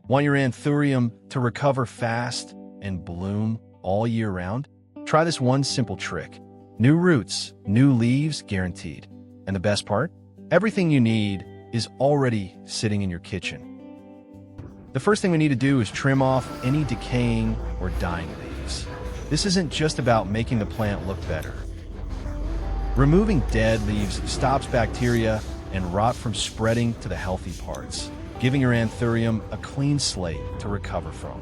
Want your anthurium to recover fast and bloom all year round? Try this one simple trick. New roots, new leaves guaranteed. And the best part? Everything you need is already sitting in your kitchen. The first thing we need to do is trim off any decaying or dying leaves. This isn't just about making the plant look better. Removing dead leaves stops bacteria and rot from spreading to the healthy parts, giving your anthurium a clean slate to recover from.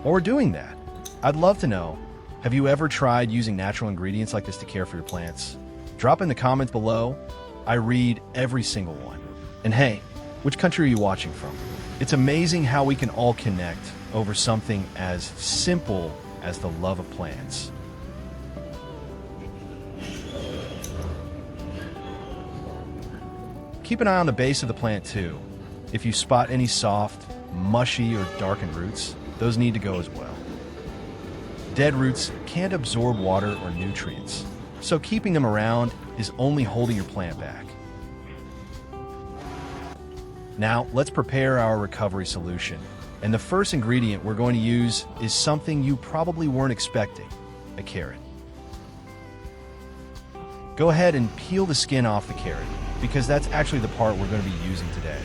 While we're doing that, I'd love to know, have you ever tried using natural ingredients like this to care for your plants? Drop in the comments below. I read every single one. And hey, which country are you watching from? It's amazing how we can all connect over something as simple as the love of plants. Keep an eye on the base of the plant too. If you spot any soft, mushy, or darkened roots, those need to go as well. Dead roots can't absorb water or nutrients, so keeping them around is only holding your plant back. Now, let's prepare our recovery solution. And the first ingredient we're going to use is something you probably weren't expecting: a carrot. Go ahead and peel the skin off the carrot, because that's actually the part we're going to be using today.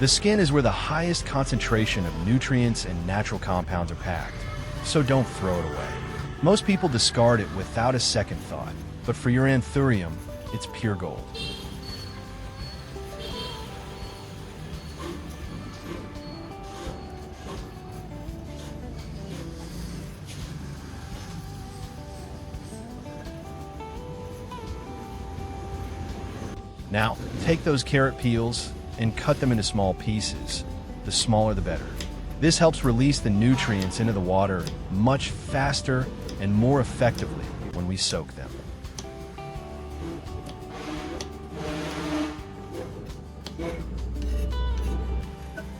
The skin is where the highest concentration of nutrients and natural compounds are packed, so don't throw it away. Most people discard it without a second thought, but for your anthurium, it's pure gold. Now, take those carrot peels and cut them into small pieces. The smaller the better. This helps release the nutrients into the water much faster and more effectively when we soak them.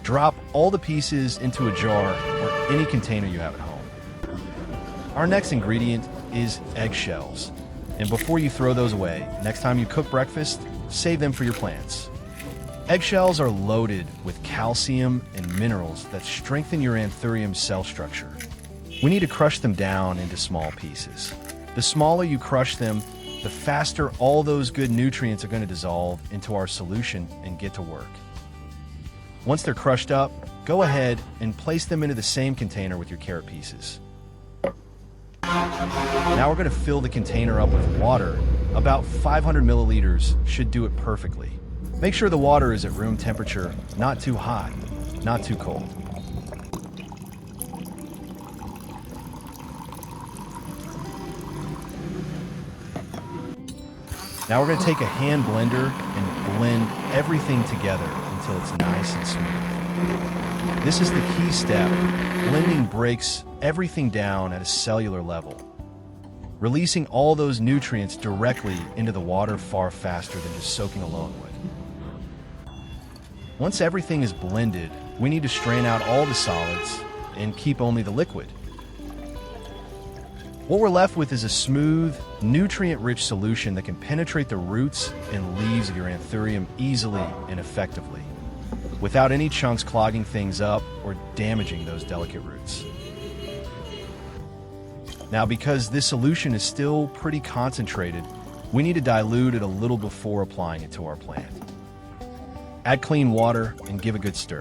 Drop all the pieces into a jar or any container you have at home. Our next ingredient is eggshells. And before you throw those away, next time you cook breakfast, save them for your plants. Eggshells are loaded with calcium and minerals that strengthen your anthurium's cell structure. We need to crush them down into small pieces. The smaller you crush them, the faster all those good nutrients are going to dissolve into our solution and get to work. Once they're crushed up, go ahead and place them into the same container with your carrot pieces. Now we're going to fill the container up with water. About 500 milliliters should do it perfectly. Make sure the water is at room temperature, not too hot, not too cold. Now we're going to take a hand blender and blend everything together until it's nice and smooth. This is the key step. Blending breaks everything down at a cellular level, releasing all those nutrients directly into the water far faster than just soaking alone would. Once everything is blended, we need to strain out all the solids and keep only the liquid. What we're left with is a smooth, nutrient-rich solution that can penetrate the roots and leaves of your anthurium easily and effectively, without any chunks clogging things up or damaging those delicate roots. Now, because this solution is still pretty concentrated, we need to dilute it a little before applying it to our plant. Add clean water and give a good stir.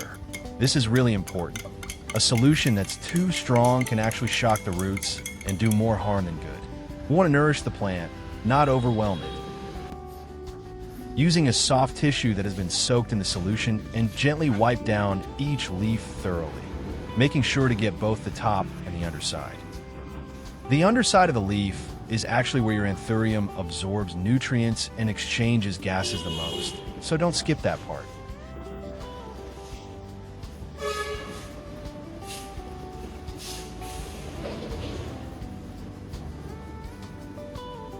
This is really important. A solution that's too strong can actually shock the roots and do more harm than good. We want to nourish the plant, not overwhelm it. Using a soft tissue that has been soaked in the solution and gently wipe down each leaf thoroughly, making sure to get both the top and the underside. The underside of the leaf is actually where your anthurium absorbs nutrients and exchanges gases the most, so don't skip that part.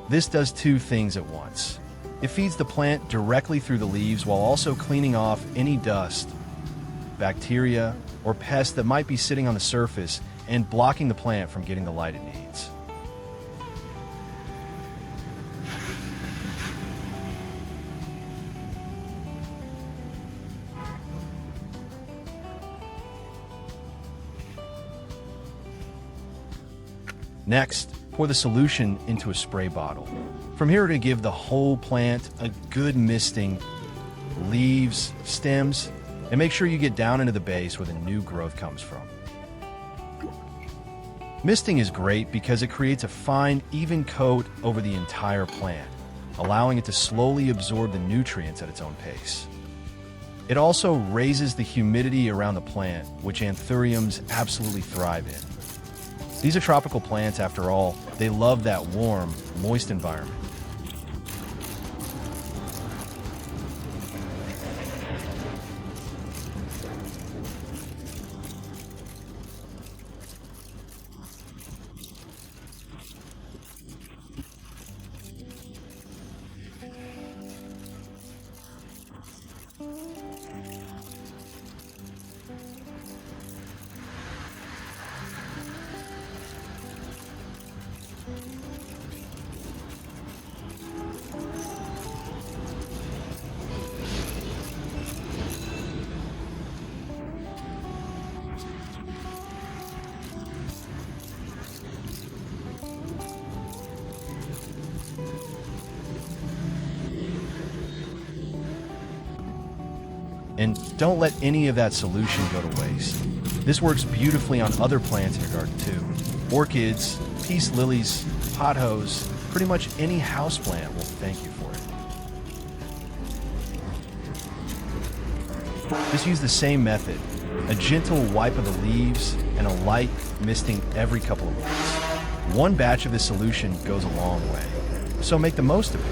This does two things at once. It feeds the plant directly through the leaves while also cleaning off any dust, bacteria, or pests that might be sitting on the surface and blocking the plant from getting the light it needs. Next, pour the solution into a spray bottle. From here, we're going to give the whole plant a good misting, leaves, stems, and make sure you get down into the base where the new growth comes from. Misting is great because it creates a fine, even coat over the entire plant, allowing it to slowly absorb the nutrients at its own pace. It also raises the humidity around the plant, which anthuriums absolutely thrive in. These are tropical plants after all. They love that warm, moist environment. And don't let any of that solution go to waste. This works beautifully on other plants in your garden too. Orchids, peace lilies, pothos, pretty much any houseplant will thank you for it. Just use the same method, a gentle wipe of the leaves and a light misting every couple of weeks. One batch of this solution goes a long way, so make the most of it.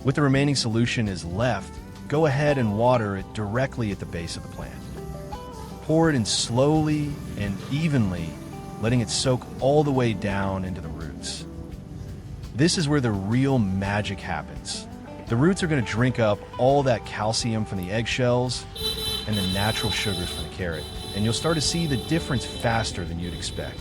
With the remaining solution is left, go ahead and water it directly at the base of the plant. Pour it in slowly and evenly, letting it soak all the way down into the roots. This is where the real magic happens. The roots are going to drink up all that calcium from the eggshells and the natural sugars from the carrot, and you'll start to see the difference faster than you'd expect.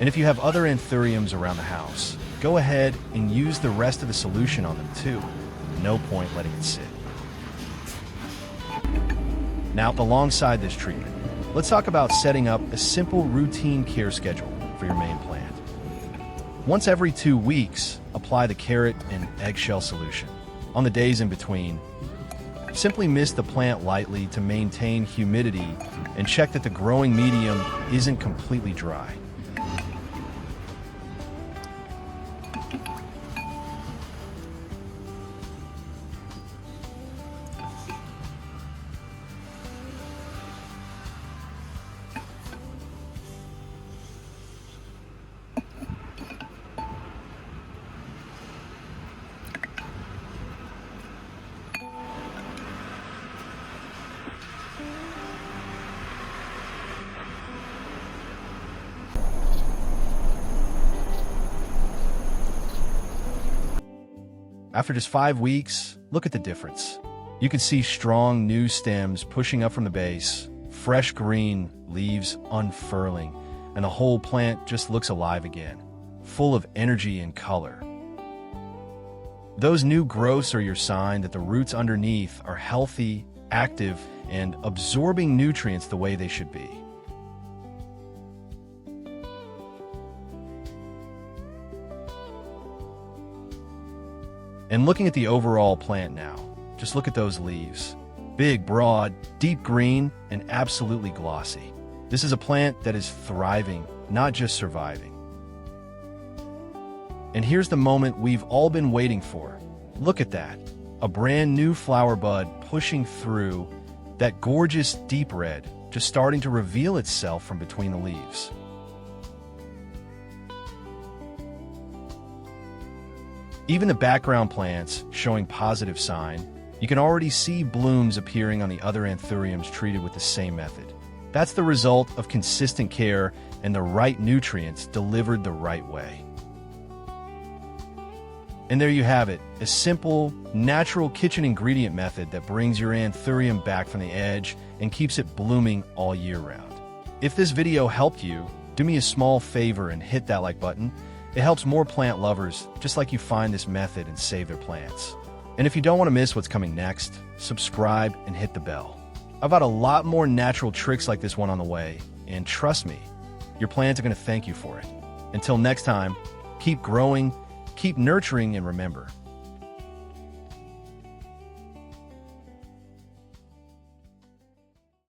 And if you have other anthuriums around the house, go ahead and use the rest of the solution on them too. No point letting it sit. Now, alongside this treatment, let's talk about setting up a simple routine care schedule for your main plant. Once every 2 weeks, apply the carrot and eggshell solution. On the days in between, simply mist the plant lightly to maintain humidity and check that the growing medium isn't completely dry. After just 5 weeks, look at the difference. You can see strong new stems pushing up from the base, fresh green leaves unfurling, and the whole plant just looks alive again, full of energy and color. Those new growths are your sign that the roots underneath are healthy, active, and absorbing nutrients the way they should be. And looking at the overall plant now, just look at those leaves. Big, broad, deep green, and absolutely glossy. This is a plant that is thriving, not just surviving. And here's the moment we've all been waiting for. Look at that. A brand new flower bud pushing through, that gorgeous deep red just starting to reveal itself from between the leaves. 'Cause. Even the background plants showing positive sign, you can already see blooms appearing on the other anthuriums treated with the same method. That's the result of consistent care and the right nutrients delivered the right way. And there you have it, a simple, natural kitchen ingredient method that brings your anthurium back from the edge and keeps it blooming all year round. If this video helped you, do me a small favor and hit that like button. It helps more plant lovers just like you find this method and save their plants. And if you don't want to miss what's coming next, subscribe and hit the bell. I've got a lot more natural tricks like this one on the way, and trust me, your plants are going to thank you for it. Until next time, keep growing, keep nurturing, and remember,